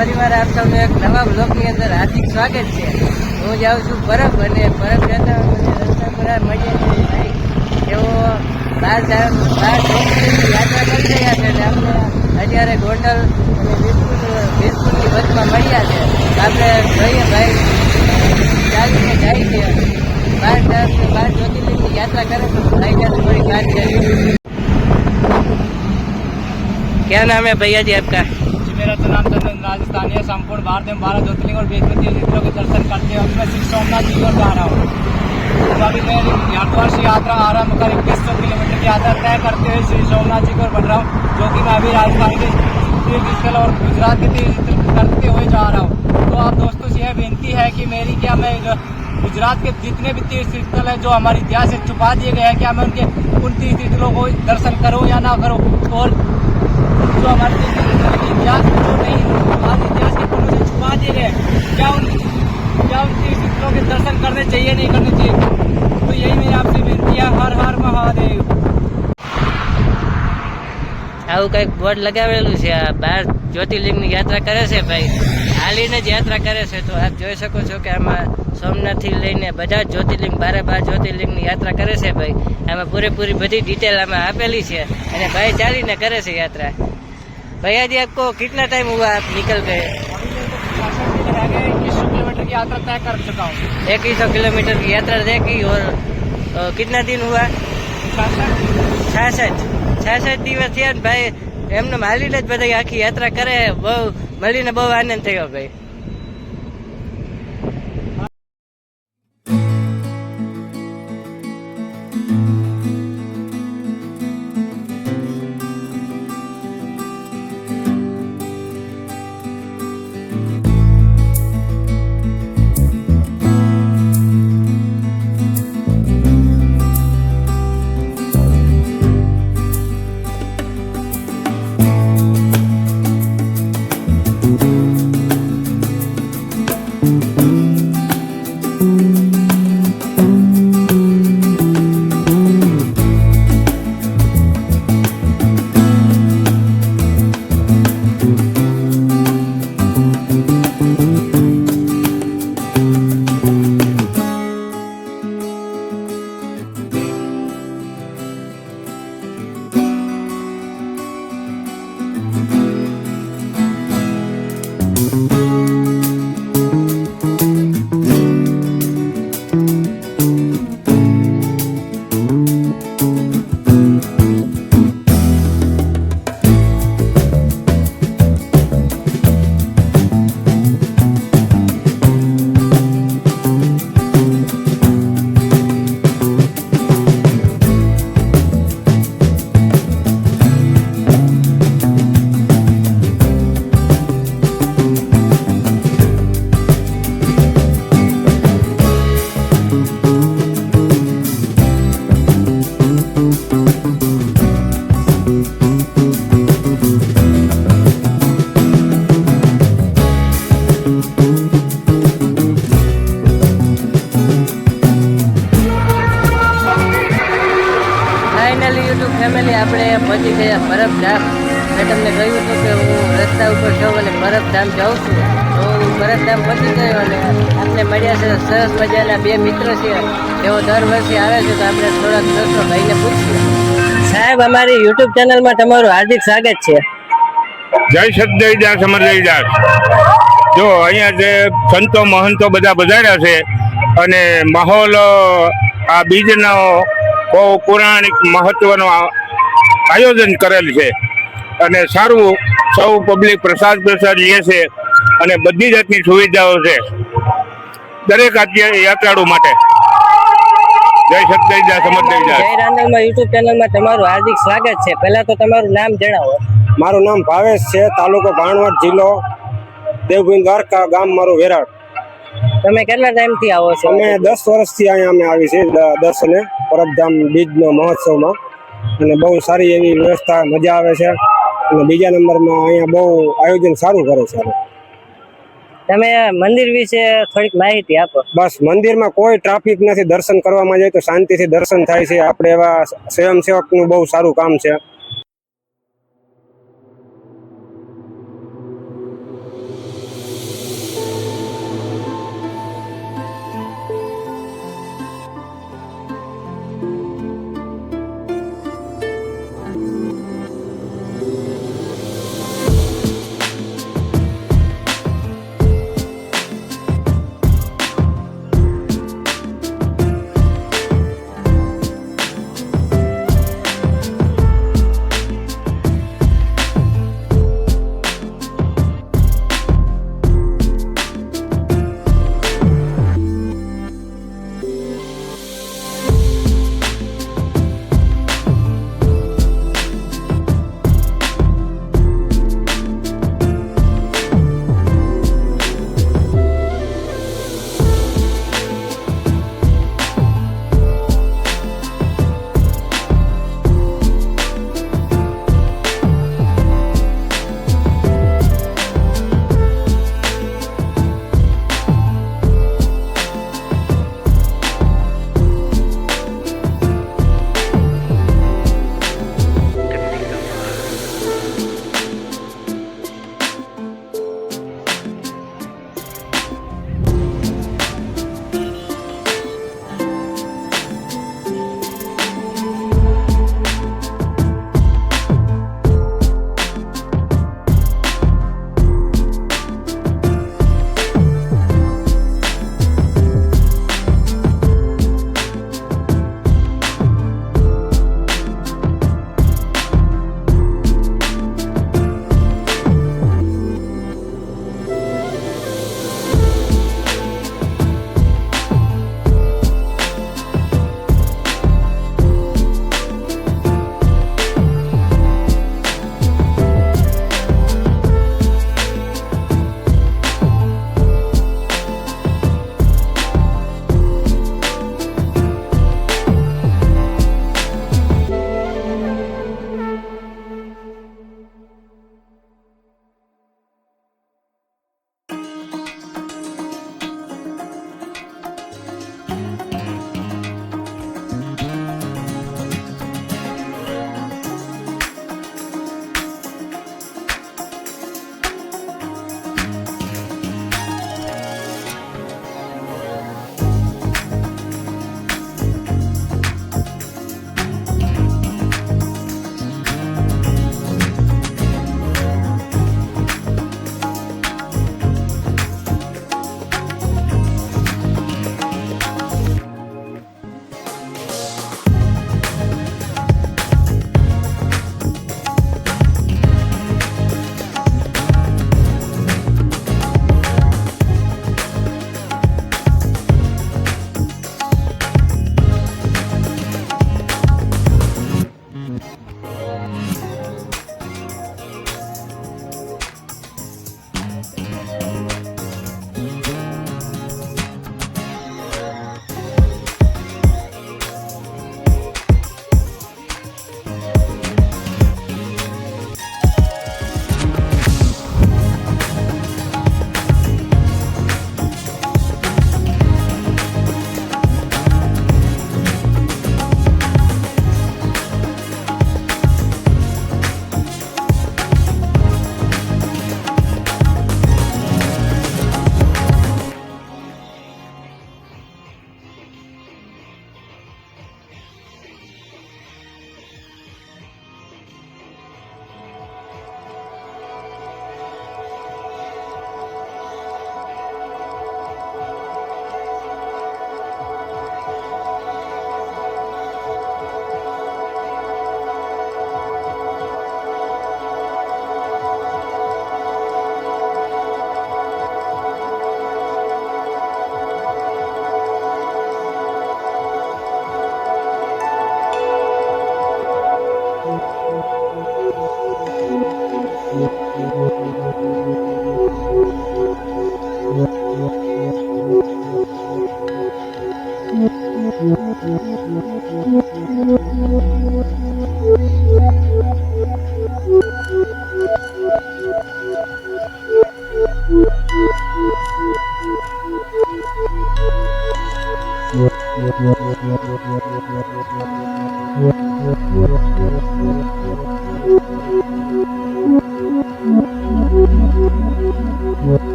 ફરીવાર આપ સૌને એક નવા બ્લોગની અંદર હાર્દિક સ્વાગત છે। હું જાઉં છું પરબ અને પરબ જતા રસ્તા પર મળીએ છીએ ભાઈ તેઓ બાર યાત્રા કરી રહ્યા છે એટલે આપણે અત્યારે ગોંડલ અને વીરપુરની વચમાં મળ્યા છે। આપણે જોઈએ ભાઈ ચાલીને જાય છે 12 જ્યોતિર્લિંગની યાત્રા કરે તો ભાઈ થોડી વાત કરીએ। क्या नाम है भैया जी आपका? जी मेरा तो नाम चंदन राजस्थानी है। संपूर्ण भारत में 12 ज्योतिर्लिंग और 20 तीर्थों के दर्शन करते हुए मैं श्री सोमनाथ जी और जा रहा हूँ। तो अभी मैं हरिद्वार से यात्रा आरम्भ कर 2100 किलोमीटर की यात्रा तय करते हुए श्री सोमनाथ जी को बढ़ रहा हूँ, जो कि मैं अभी राजस्थान के तीर्थ स्थल और गुजरात के तीर्थ करते हुए जा रहा हूँ। तो आप दोस्तों से यह विनती है कि मेरी क्या मैं गुजरात के जितने भी तीर्थ स्थल है जो हमारे इतिहास से छुपा दिए गए हैं, क्या मैं उन तीर्थ स्थलों को दर्शन करूँ या ना करूँ, और जो हमारे इतिहास जो नहीं हमारे इतिहास के पन्नों से छुपा दिए गए क्या उन तीर्थ स्थलों के दर्शन करने चाहिए नहीं करने चाहिए। तो यही मेरी आपसे विनती है। हर हर महादेव। આવું કંઈક બોર્ડ લગાવેલું છે। આ 12 જ્યોતિર્લિંગની યાત્રા કરે છે ભાઈ, હાલીને જ યાત્રા કરે છે। તો આપ જોઈ શકો છો કે આમાં સોમનાથથી લઈને બધા જ્યોતિર્લિંગ 12 જ્યોતિર્લિંગની યાત્રા કરે છે ભાઈ। આમાં પૂરેપૂરી બધી डिटेल આમાં આપેલી છે અને ભાઈ ચાલીને કરે છે યાત્રા। भैया जी आपको कितना टाइम हुआ आप निकल गए? 2100 किलोमीटर की यात्रा तय कर चुका हूँ। 2100 किलोमीटर की यात्रा तय की और कितना दिन हुआ? 66 દિવસ થયા ને ભાઈ। એમને હાલીને જ બધા આખી યાત્રા કરે, બહુ મળીને બહુ આનંદ થયો ભાઈ। ફાઇનલી યુટ્યુબ ફેમિલી આપણે પહોંચી ગયા પરબધામ। મેં તમને કહ્યું હતું કે હું રસ્તા ઉપર છું અને પરબધામ જાઉં છું, તો હું પરબધામ પહોંચી ગયો અને આપણે મળ્યા છે સરસ મજાના બે મિત્રો છે, તેઓ દર વર્ષે આવે છે। તો આપણે થોડાક દોસ્તો ભાઈને પૂછીએ। સાહેબ અમારી યુટ્યુબ ચેનલમાં તમારું હાર્દિક સ્વાગત છે। જય સદૈદાસ અમરદાસ। જો અહીંયા જે સંતો મહંતો બધા બધાર્યા છે અને માહોલ આ બીજનો બહુ પૌરાણિક મહત્વનો આયોજન કરેલ છે અને સારું સૌ પબ્લિક પ્રસાદ લે છે અને બધી જાતની સુવિધાઓ છે દરેક યાત્રાળુ માટે। જય સદૈદાસ અમરદાસ। જય રાંદલમાં યુટ્યુબ ચેનલમાં તમારું હાર્દિક સ્વાગત છે। પહેલા તો તમારું નામ જણાવો। મારું નામ ભાવેશ છે, તાલુકો ભાણવડ, જિલ્લો દેવભૂમિ દ્વારકા, ગામ મારું વેરાડ। તમે કેટલા ટાઈમથી આવો છો? અમે 10 વર્ષથી અહીંયા અમે આવી છે દર્શને પરબધામ બીજનો મહોત્સવમાં, અને બહુ સારી એવી વ્યવસ્થા, મજા આવે છે। અને બીજા નંબરમાં અહીંયા બહુ આયોજન સારું કરે છે। તમે મંદિર વિશે થોડીક માહિતી આપો। બસ મંદિરમાં કોઈ ટ્રાફિક નથી, દર્શન કરવામાં જાય તો શાંતિથી દર્શન થાય છે। આપણે એવા સ્વયંસેવકનું બહુ સારું કામ છે।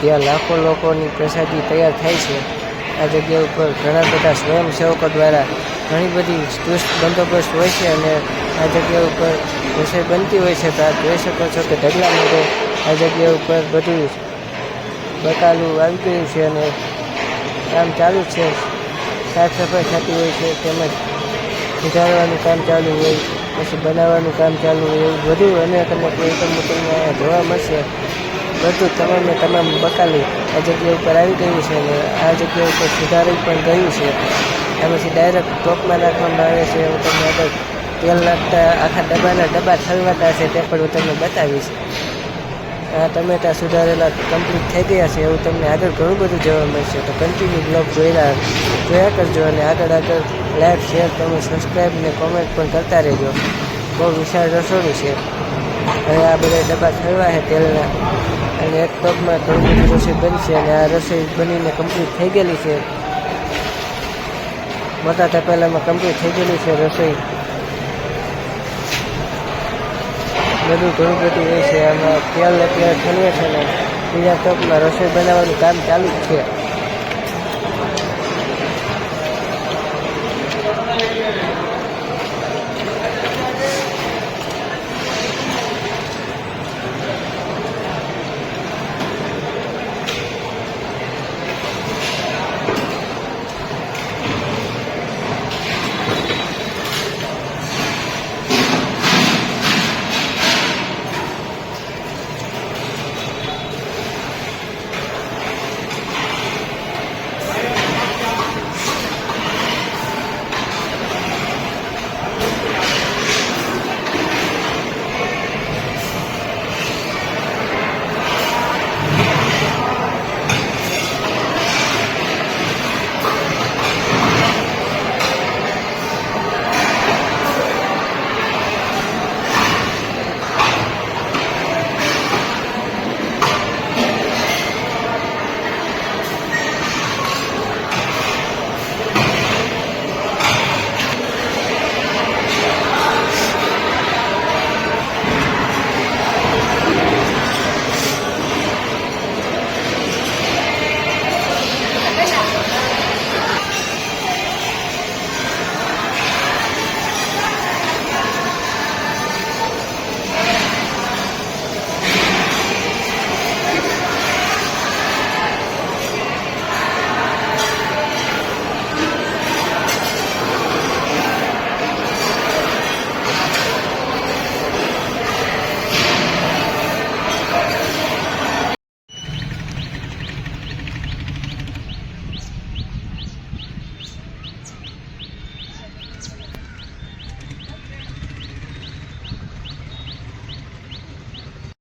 ત્યાં લાખો લોકોની પ્રસાદી તૈયાર થાય છે. આ જગ્યા ઉપર ઘણા બધા સ્વયંસેવકો દ્વારા ઘણી બધી ચુસ્ત બંદોબસ્ત હોય છે અને આ જગ્યા ઉપર રસોઈ બનતી હોય છે. તો આપ જોઈ શકો છો કે ઢગલા માટે આ જગ્યા ઉપર બધું બકાલું આવી ગયું છે અને કામ ચાલુ છે. સાફ સફાઈ થતી હોય છે, તેમજ સુધારવાનું કામ ચાલુ હોય, પછી બનાવવાનું કામ ચાલુ હોય, એવું બધું અનેક આઈટમો તમને જોવા મળશે. બધું તમામ બકાલું આ જગ્યા ઉપર આવી ગયું છે અને આ જગ્યા ઉપર સુધારી પણ ગયું છે. આમાંથી ડાયરેક્ટ ટોપમાં નાખવામાં આવે છે. હું તમને આગળ તેલ નાખતા આખા ડબ્બા ઠલવાતા છે તે પણ હું તમને બતાવીશ. આ ટમેટા સુધારેલા કમ્પ્લીટ થઈ ગયા છે એવું તમને આગળ ઘણું બધું જોવા મળશે. તો કન્ટિન્યુ બ્લોગ જોયા કરજો અને આગળ લાઈક શેર તમે સબસ્ક્રાઈબ ને કોમેન્ટ પણ કરતા રહેજો. બહુ વિશાળ રસોડું છે. હવે આ બધા ડબ્બા ઠલવા છે તેલના અને એક ટોપમાં ઘણી બધી રસોઈ બનશે અને આ રસોઈ બનીને કમ્પ્લીટ થઈ ગયેલી છે. મોટા તપેલામાં કમ્પ્લીટ થઈ ગયેલી છે રસોઈ. બધું ઘણું બધું હોય છે. આમાં તેલ અત્યારે ઠલવે છે ને બીજા ટોપમાં રસોઈ બનાવવાનું કામ ચાલુ જ છે.